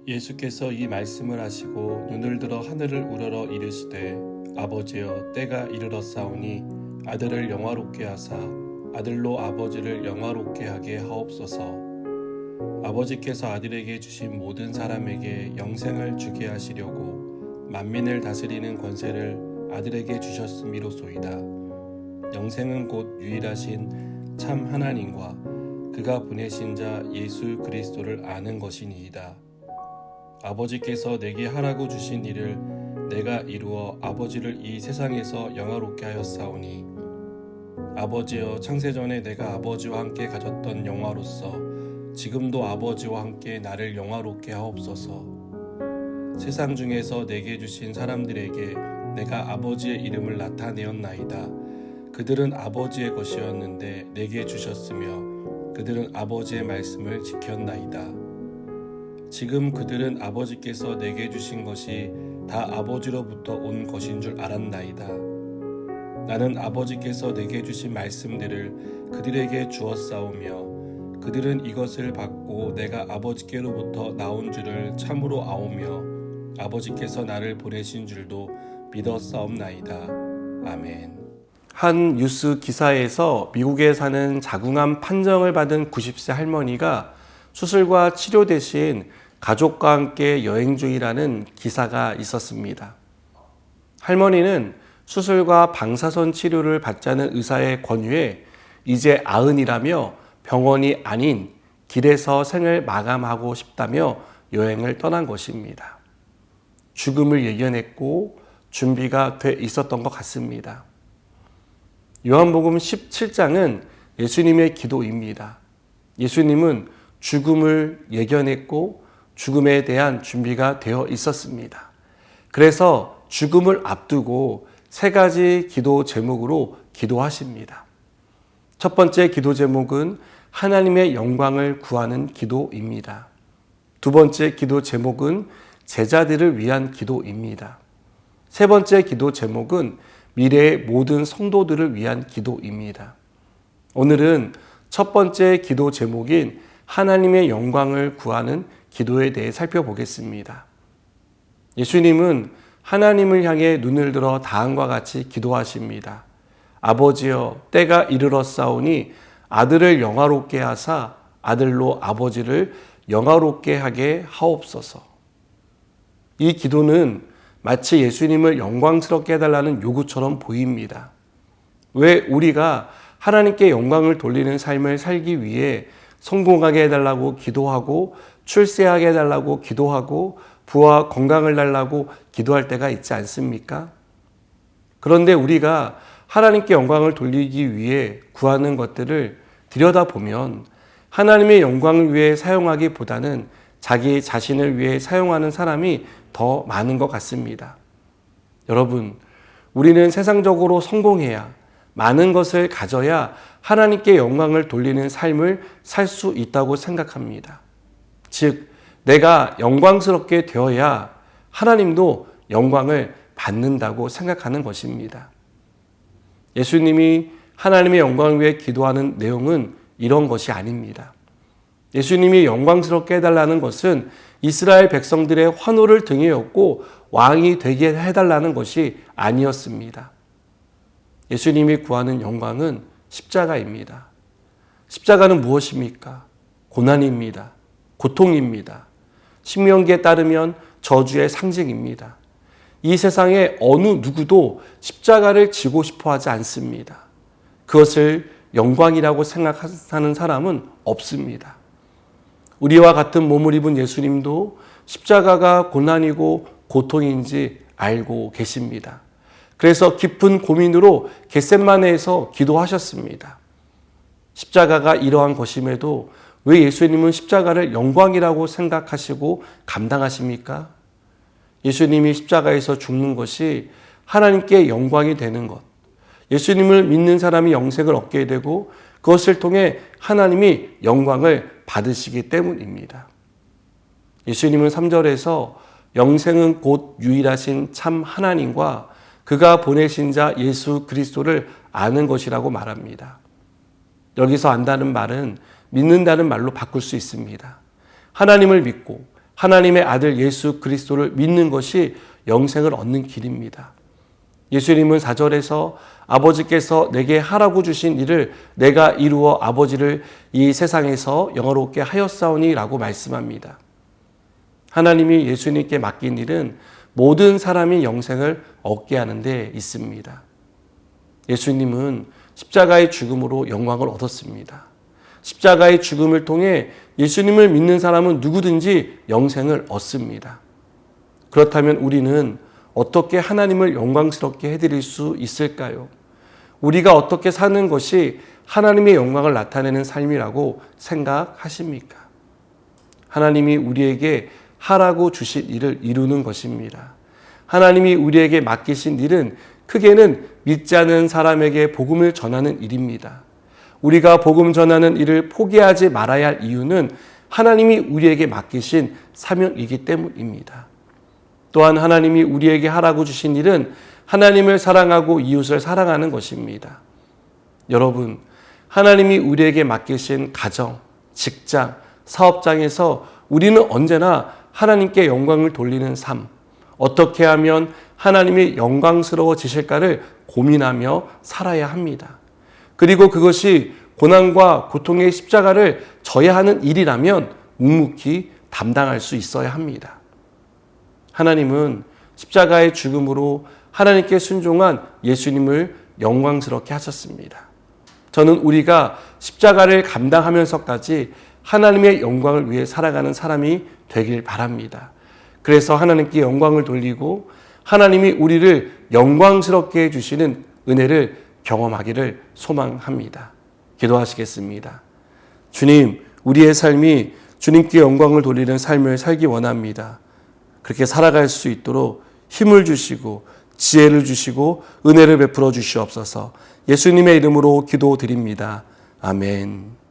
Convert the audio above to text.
예수께서 이 말씀을 하시고 눈을 들어 하늘을 우러러 이르시되 아버지여 때가 이르렀사오니 아들을 영화롭게 하사 아들로 아버지를 영화롭게 하게 하옵소서. 아버지께서 아들에게 주신 모든 사람에게 영생을 주게 하시려고 만민을 다스리는 권세를 아들에게 주셨음이로소이다. 영생은 곧 유일하신 참 하나님과 그가 보내신 자 예수 그리스도를 아는 것이니이다. 아버지께서 내게 하라고 주신 일을 내가 이루어 아버지를 이 세상에서 영화롭게 하였사오니 아버지여 창세전에 내가 아버지와 함께 가졌던 영화로서 지금도 아버지와 함께 나를 영화롭게 하옵소서. 세상 중에서 내게 주신 사람들에게 내가 아버지의 이름을 나타내었나이다. 그들은 아버지의 것이었는데 내게 주셨으며 그들은 아버지의 말씀을 지켰나이다. 지금 그들은 아버지께서 내게 주신 것이 다 아버지로부터 온 것인 줄 알았나이다. 나는 아버지께서 내게 주신 말씀들을 그들에게 주었사오며 그들은 이것을 받고 내가 아버지께로부터 나온 줄을 참으로 아오며 아버지께서 나를 보내신 줄도 믿었사옵나이다. 아멘. 한 뉴스 기사에서 미국에 사는 자궁암 판정을 받은 90세 할머니가 수술과 치료 대신 가족과 함께 여행 중이라는 기사가 있었습니다. 할머니는 수술과 방사선 치료를 받자는 의사의 권유에 이제 90이라며 병원이 아닌 길에서 생을 마감하고 싶다며 여행을 떠난 것입니다. 죽음을 예견했고 준비가 돼 있었던 것 같습니다. 요한복음 17장은 예수님의 기도입니다. 예수님은 죽음을 예견했고 죽음에 대한 준비가 되어 있었습니다. 그래서 죽음을 앞두고 세 가지 기도 제목으로 기도하십니다. 첫 번째 기도 제목은 하나님의 영광을 구하는 기도입니다. 두 번째 기도 제목은 제자들을 위한 기도입니다. 세 번째 기도 제목은 미래의 모든 성도들을 위한 기도입니다. 오늘은 첫 번째 기도 제목인 하나님의 영광을 구하는 기도에 대해 살펴보겠습니다. 예수님은 하나님을 향해 눈을 들어 다음과 같이 기도하십니다. 아버지여 때가 이르렀사오니 아들을 영화롭게 하사 아들로 아버지를 영화롭게 하게 하옵소서. 이 기도는 마치 예수님을 영광스럽게 해달라는 요구처럼 보입니다. 왜 우리가 하나님께 영광을 돌리는 삶을 살기 위해 성공하게 해달라고 기도하고 출세하게 해달라고 기도하고 부와 건강을 달라고 기도할 때가 있지 않습니까? 그런데 우리가 하나님께 영광을 돌리기 위해 구하는 것들을 들여다보면 하나님의 영광을 위해 사용하기보다는 자기 자신을 위해 사용하는 사람이 더 많은 것 같습니다. 여러분, 우리는 세상적으로 성공해야 많은 것을 가져야 하나님께 영광을 돌리는 삶을 살 수 있다고 생각합니다. 즉, 내가 영광스럽게 되어야 하나님도 영광을 받는다고 생각하는 것입니다. 예수님이 하나님의 영광을 위해 기도하는 내용은 이런 것이 아닙니다. 예수님이 영광스럽게 해달라는 것은 이스라엘 백성들의 환호를 등에 업고 왕이 되게 해달라는 것이 아니었습니다. 예수님이 구하는 영광은 십자가입니다. 십자가는 무엇입니까? 고난입니다. 고통입니다. 신명기에 따르면 저주의 상징입니다. 이 세상에 어느 누구도 십자가를 지고 싶어 하지 않습니다. 그것을 영광이라고 생각하는 사람은 없습니다. 우리와 같은 몸을 입은 예수님도 십자가가 고난이고 고통인지 알고 계십니다. 그래서 깊은 고민으로 겟세마네에서 기도하셨습니다. 십자가가 이러한 것임에도 왜 예수님은 십자가를 영광이라고 생각하시고 감당하십니까? 예수님이 십자가에서 죽는 것이 하나님께 영광이 되는 것, 예수님을 믿는 사람이 영생을 얻게 되고 그것을 통해 하나님이 영광을 받으시기 때문입니다. 예수님은 3절에서 영생은 곧 유일하신 참 하나님과 그가 보내신 자 예수 그리스도를 아는 것이라고 말합니다. 여기서 안다는 말은 믿는다는 말로 바꿀 수 있습니다. 하나님을 믿고 하나님의 아들 예수 그리스도를 믿는 것이 영생을 얻는 길입니다. 예수님은 4절에서 아버지께서 내게 하라고 주신 일을 내가 이루어 아버지를 이 세상에서 영화롭게 하였사오니 라고 말씀합니다. 하나님이 예수님께 맡긴 일은 모든 사람이 영생을 얻게 하는 데 있습니다. 예수님은 십자가의 죽음으로 영광을 얻었습니다. 십자가의 죽음을 통해 예수님을 믿는 사람은 누구든지 영생을 얻습니다. 그렇다면 우리는 어떻게 하나님을 영광스럽게 해드릴 수 있을까요? 우리가 어떻게 사는 것이 하나님의 영광을 나타내는 삶이라고 생각하십니까? 하나님이 우리에게 하라고 주신 일을 이루는 것입니다. 하나님이 우리에게 맡기신 일은 크게는 믿지 않는 사람에게 복음을 전하는 일입니다. 우리가 복음 전하는 일을 포기하지 말아야 할 이유는 하나님이 우리에게 맡기신 사명이기 때문입니다. 또한 하나님이 우리에게 하라고 주신 일은 하나님을 사랑하고 이웃을 사랑하는 것입니다. 여러분, 하나님이 우리에게 맡기신 가정, 직장, 사업장에서 우리는 언제나 하나님께 영광을 돌리는 삶, 어떻게 하면 하나님이 영광스러워지실까를 고민하며 살아야 합니다. 그리고 그것이 고난과 고통의 십자가를 져야 하는 일이라면 묵묵히 담당할 수 있어야 합니다. 하나님은 십자가의 죽음으로 하나님께 순종한 예수님을 영광스럽게 하셨습니다. 저는 우리가 십자가를 감당하면서까지 하나님의 영광을 위해 살아가는 사람이 되길 바랍니다. 그래서 하나님께 영광을 돌리고 하나님이 우리를 영광스럽게 해주시는 은혜를 경험하기를 소망합니다. 기도하시겠습니다. 주님, 우리의 삶이 주님께 영광을 돌리는 삶을 살기 원합니다. 그렇게 살아갈 수 있도록 힘을 주시고 지혜를 주시고 은혜를 베풀어 주시옵소서. 예수님의 이름으로 기도드립니다. 아멘.